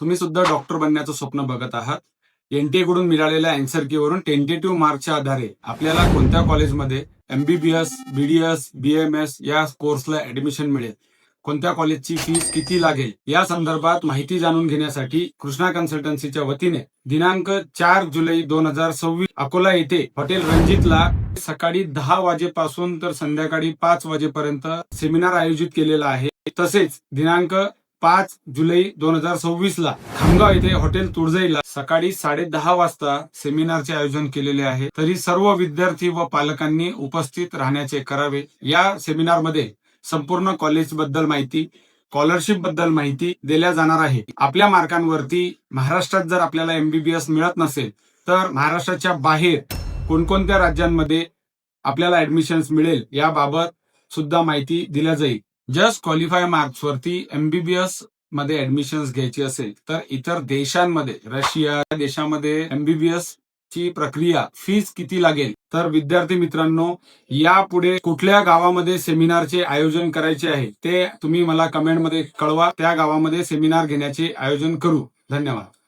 तुम्ही सुद्धा डॉक्टर बनण्याचं स्वप्न बघत आहात. एनटीए कडून मिळालेल्या अँसर कीवरून टेंटेटिव्ह मार्कच्या आधारे आपल्याला कोणत्या कॉलेजमध्ये एमबीबीएस, बीडीएस, बीएमएस या कोर्सला ऍडमिशन मिळेल, कोणत्या कॉलेजची फीस किती लागेल या संदर्भात माहिती जाणून घेण्यासाठी कृष्णा कन्सल्टन्सीच्या वतीने दिनांक 4 जुलै 2026 अकोला येथे हॉटेल रणजितला सकाळी 10 वाजेपासून तर संध्याकाळी 5 वाजेपर्यंत सेमिनार आयोजित केलेला आहे. तसेच दिनांक 5 जुलै 2026 ला खामगाव येथे हॉटेल तुळजाईला सकाळी 10:30 वाजता सेमिनारचे आयोजन केलेले आहे. तरी सर्व विद्यार्थी व पालकांनी उपस्थित राहण्याचे करावे. या सेमिनारमध्ये संपूर्ण कॉलेज बद्दल माहिती, स्कॉलरशिप बद्दल माहिती दिल्या जाणार आहे. आपल्या मार्कांवरती महाराष्ट्रात जर आपल्याला एमबीबीएस मिळत नसेल तर महाराष्ट्राच्या बाहेर कोणकोणत्या राज्यांमध्ये आपल्याला ऍडमिशन्स मिळेल याबाबत सुद्धा माहिती दिल्या जाईल. जस्ट क्वालिफाय मार्क्स वरती एमबीबीएस मध्ये ऍडमिशन्स घ्यायची असेल तर इतर देशांमध्ये, रशिया देशामध्ये एमबीबीएस ची प्रक्रिया, फीस किती लागेल, तर विद्यार्थी मित्रांनो यापुढे कुठल्या गावामध्ये सेमिनारचे आयोजन करायचे आहे ते तुम्ही मला कमेंटमध्ये कळवा. त्या गावामध्ये सेमिनार घेण्याचे आयोजन करू. धन्यवाद.